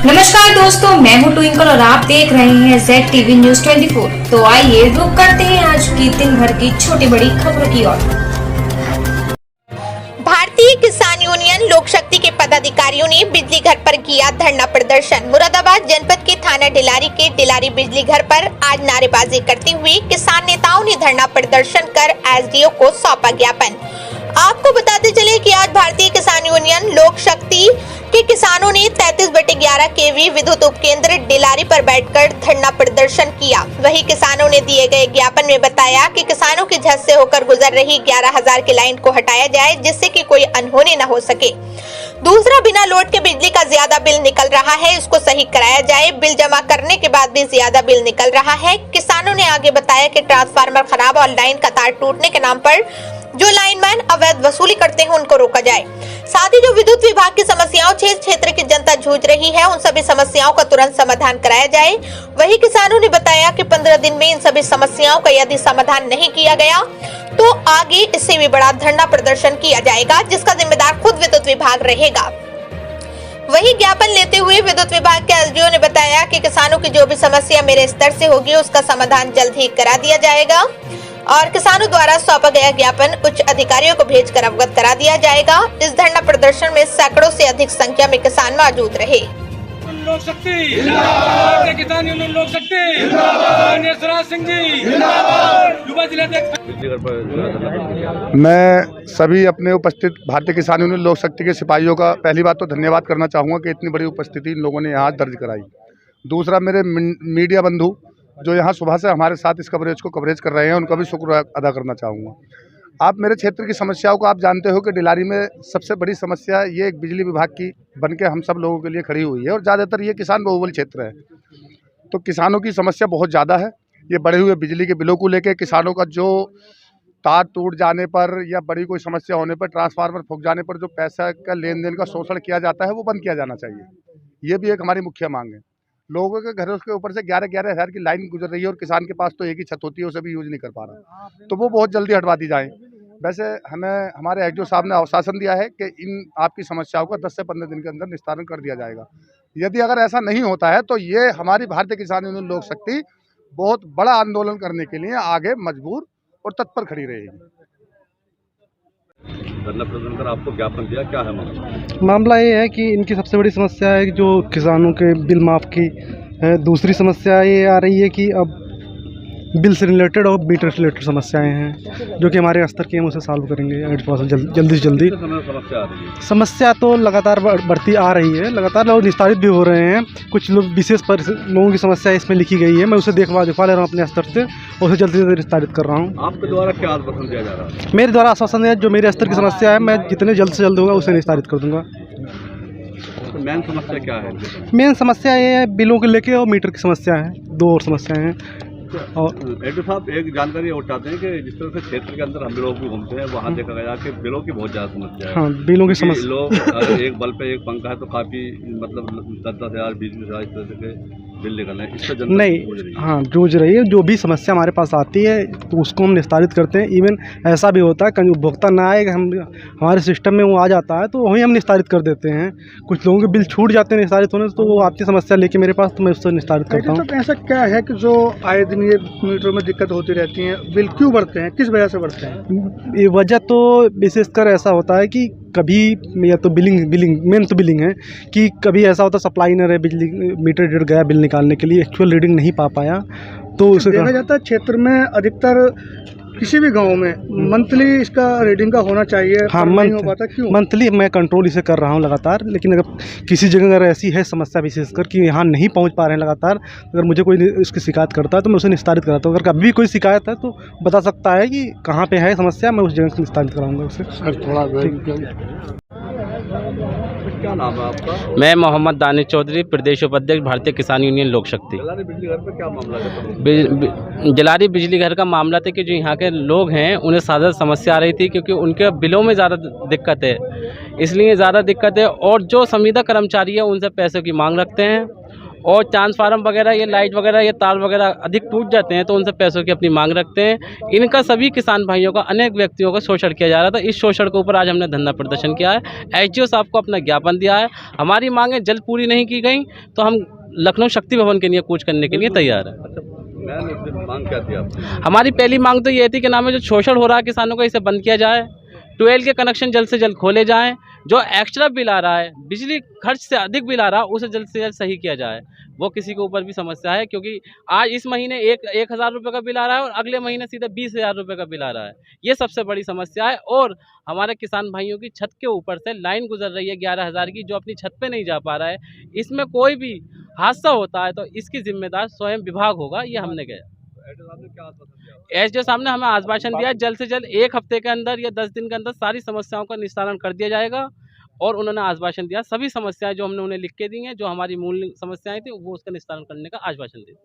नमस्कार दोस्तों, मैं हूं ट्विंकल और आप देख रहे हैं ZTV न्यूज 24। तो आइए रुक करते हैं आज की दिन भर की छोटी बड़ी खबरों की ओर। भारतीय किसान यूनियन लोक शक्ति के पदाधिकारियों ने बिजली घर पर किया धरना प्रदर्शन। मुरादाबाद जनपद के थाना डिलारी के डिलारी बिजली घर पर आज नारेबाजी करते हुए किसान नेताओं ने धरना प्रदर्शन कर SDO को सौंपा ज्ञापन। आपको बताते चले कि आज भारतीय किसान यूनियन लोक शक्ति के किसानों ने 33/11 kV विद्युत उपकेंद्र डिलारी पर बैठकर धरना प्रदर्शन किया। वहीं किसानों ने दिए गए ज्ञापन में बताया कि किसानों के झट से होकर गुजर रही 11,000 की लाइन को हटाया जाए, जिससे कि कोई अनहोनी न हो सके। दूसरा, बिना लोड के बिजली का ज्यादा बिल निकल रहा है, इसको सही कराया जाए। बिल जमा करने के बाद भी ज्यादा बिल निकल रहा है। किसानों ने आगे बताया कि ट्रांसफार्मर खराब और लाइन का तार टूटने के नाम पर जो लाइनमैन अवैध वसूली करते हैं उनको रोका जाए। साथ ही जो विद्युत विभाग की समस्याओं से क्षेत्र की जनता जूझ रही है, उन सभी समस्याओं का तुरंत समाधान कराया जाए। वहीं किसानों ने बताया कि 15 दिन में इन सभी समस्याओं का यदि समाधान नहीं किया गया तो आगे इससे भी बड़ा धरना प्रदर्शन किया जाएगा, जिसका जिम्मेदार खुद विद्युत विभाग रहेगा। वही ज्ञापन लेते हुए विद्युत विभाग के SDO ने बताया कि किसानों की जो भी समस्या मेरे स्तर से होगी उसका समाधान जल्द ही करा दिया जाएगा और किसानों द्वारा सौंपा गया ज्ञापन उच्च अधिकारियों को भेजकर अवगत करा दिया जाएगा। इस धरना प्रदर्शन में सैकड़ों से अधिक संख्या में किसान मौजूद रहे। लोक शक्ति जिंदाबाद, किसान यूनियन लोक शक्ति जिंदाबाद, स्वराज सिंह जी जिंदाबाद, युवा जिलाध्यक्ष। मैं सभी अपने उपस्थित भारतीय किसान यूनियन लोक शक्ति के सिपाहियों का पहली बात तो धन्यवाद करना चाहूँगा कि इतनी बड़ी उपस्थिति इन लोगों ने यहाँ दर्ज कराई। दूसरा, मेरे मीडिया बंधु जो यहाँ सुबह से हमारे साथ इस कवरेज को कवरेज कर रहे हैं, उनका भी शुक्र अदा करना चाहूँगा। आप मेरे क्षेत्र की समस्याओं को आप जानते हो कि डिलारी में सबसे बड़ी समस्या ये एक बिजली विभाग की बन के हम सब लोगों के लिए खड़ी हुई है और ज़्यादातर ये किसान बहुबल क्षेत्र है, तो किसानों की समस्या बहुत ज़्यादा है। ये बढ़े हुए बिजली के बिलों को लेकर किसानों का जो तार टूट जाने पर या बड़ी कोई समस्या होने पर, ट्रांसफार्मर फूंक जाने पर जो पैसा का लेन देन का शोषण किया जाता है वो बंद किया जाना चाहिए। ये भी एक हमारी मुख्य मांग है। लोगों के घरों के ऊपर से 11-11 हज़ार की लाइन गुजर रही है और किसान के पास तो एक ही छत होती है, उसे भी यूज़ नहीं कर पा रहा, तो वो बहुत जल्दी हटवा दी जाए। वैसे हमें हमारे SDO साहब ने आश्वासन दिया है कि इन आपकी समस्याओं का 10 से 15 दिन के अंदर निस्तारण कर दिया जाएगा। यदि अगर ऐसा नहीं होता है तो ये हमारी भारतीय किसान यूनियन लोक शक्ति बहुत बड़ा आंदोलन करने के लिए आगे मजबूर और तत्पर खड़ी रहेगी। धरना प्रदर्शन कर आपको ज्ञापन दिया, क्या है मामला? मामला ये है कि इनकी सबसे बड़ी समस्या है कि जो किसानों के बिल माफ़ की है। दूसरी समस्या ये आ रही है कि अब बिल से रिलेटेड और मीटर से रिलेटेड समस्याएं हैं जो कि हमारे स्तर की हम उसे सॉल्व करेंगे जल्दी से जल्दी। समस्या आ रही है? समस्या तो लगातार बढ़ती आ रही है, लगातार लोग निस्तारित भी हो रहे हैं। कुछ लोग विशेष पर लोगों की समस्या इसमें लिखी गई है, मैं उसे देखवा ले रहा हूँ अपने स्तर से और उसे जल्दी से निस्तारित कर रहा हूँ। आपके द्वारा क्या आश्वासन दिया जा रहा है? मेरे द्वारा आश्वासन है जो मेरे स्तर की समस्या है मैं जितने जल्द से जल्द होगा उसे निस्तारित कर दूँगा। तो मेन समस्या क्या है? मेन समस्या ये है बिलों को लेके और मीटर की समस्या है, दो और समस्याएं हैं। और SDO साहब एक जानकारी और चाहते हैं कि जिस तरह से क्षेत्र के अंदर हम लोग भी घूमते हैं, वहाँ देखा गया कि बिलों की बहुत ज़्यादा समस्या है। हाँ, बिलों की समस्या। लोग एक बल्ब पे एक पंखा है तो काफ़ी मतलब 10-10 हज़ार 20-20 हज़ार इस तरह के बिल निकल रहे हैं। इससे जनता नहीं, हाँ जूझ रही है। जो भी समस्या हमारे पास आती है तो उसको हम निस्तारित करते हैं। इवन ऐसा भी होता है कहीं उपभोक्ता ना आए, हम हमारे सिस्टम में वो आ जाता है तो वहीं हम निस्तारित कर देते हैं। कुछ लोगों के बिल छूट जाते हैं निस्तारित होने से, तो वो आती समस्या लेके मेरे पास तो मैं उससे निस्तारित करता हूँ। तो ऐसा क्या है कि जो आए दिन ये मीटरों में दिक्कत होती रहती है, बिल क्यों बढ़ते हैं, किस वजह से बढ़ते हैं? ये वजह तो विशेषकर ऐसा होता है कि कभी या तो बिलिंग मेन तो बिलिंग है कि कभी ऐसा होता सप्लाई न रहे, बिजली मीटर डेट गया बिल निकालने के लिए, एक्चुअल रीडिंग नहीं पा पाया, तो उसे देखा जाता है क्षेत्र में अधिकतर किसी भी गांव में मंथली इसका रीडिंग का होना चाहिए। हाँ, नहीं हो पाता, क्यों? मंथली मैं कंट्रोल इसे कर रहा हूँ लगातार, लेकिन अगर किसी जगह अगर ऐसी है समस्या विशेषकर कि यहाँ नहीं पहुँच पा रहे हैं लगातार, अगर मुझे कोई इसकी शिकायत करता है तो मैं उसे निस्तारित कराता हूँ। अगर कभी भी कोई शिकायत है तो बता सकता है कि कहाँ पे है समस्या, मैं उस जगह से निस्तारित कराऊंगा उसे। क्या नाम है आपका? मैं मोहम्मद दानिश चौधरी, प्रदेश उपाध्यक्ष भारतीय किसान यूनियन लोक शक्ति। डिलारी बिजली घर पर क्या मामला है? डिलारी बिजली घर का मामला था कि जो यहाँ के लोग हैं उन्हें ज़्यादा समस्या आ रही थी क्योंकि उनके बिलों में ज़्यादा दिक्कत है, इसलिए ज़्यादा दिक्कत है। और जो संविदा कर्मचारी है उनसे पैसों की मांग रखते हैं और ट्रांसफार्मर वगैरह, ये लाइट वगैरह, ये तार वगैरह अधिक टूट जाते हैं तो उनसे पैसों की अपनी मांग रखते हैं। इनका सभी किसान भाइयों का, अनेक व्यक्तियों का शोषण किया जा रहा था। इस शोषण के ऊपर आज हमने धरना प्रदर्शन किया है। एसडीओ साहब को अपना ज्ञापन दिया है। हमारी मांगें जल्द पूरी नहीं की गई तो हम लखनऊ शक्ति भवन के लिए कूच करने के लिए तैयार है। मांग क्या थी आपकी? हमारी पहली मांग तो ये थी कि नाम है जो शोषण हो रहा है किसानों का, इसे बंद किया जाए। ट्वेल्व के कनेक्शन जल्द से जल्द खोले जाएं। जो एक्स्ट्रा बिल आ रहा है, बिजली खर्च से अधिक बिल आ रहा है, उसे जल्द से जल्द सही किया जाए। वो किसी के ऊपर भी समस्या है, क्योंकि आज इस महीने 1,000 रुपये का बिल आ रहा है और अगले महीने सीधे 20,000 रुपये का बिल आ रहा है। ये सबसे बड़ी समस्या है। और हमारे किसान भाइयों की छत के ऊपर से लाइन गुजर रही है 11,000 की, जो अपनी छत पे नहीं जा पा रहा है। इसमें कोई भी हादसा होता है तो इसकी जिम्मेदार स्वयं विभाग होगा, ये हमने कहा। एसडीओ साहब ने हमें आश्वासन दिया है जल्द से जल्द 1 हफ्ते के अंदर या 10 दिन के अंदर सारी समस्याओं का निस्तारण कर दिया जाएगा। और उन्होंने आश्वासन दिया सभी समस्याएं जो हमने उन्हें लिख के दी हैं, जो हमारी मूल समस्याएं थी, वो उसका निस्तारण करने का आश्वासन दिया।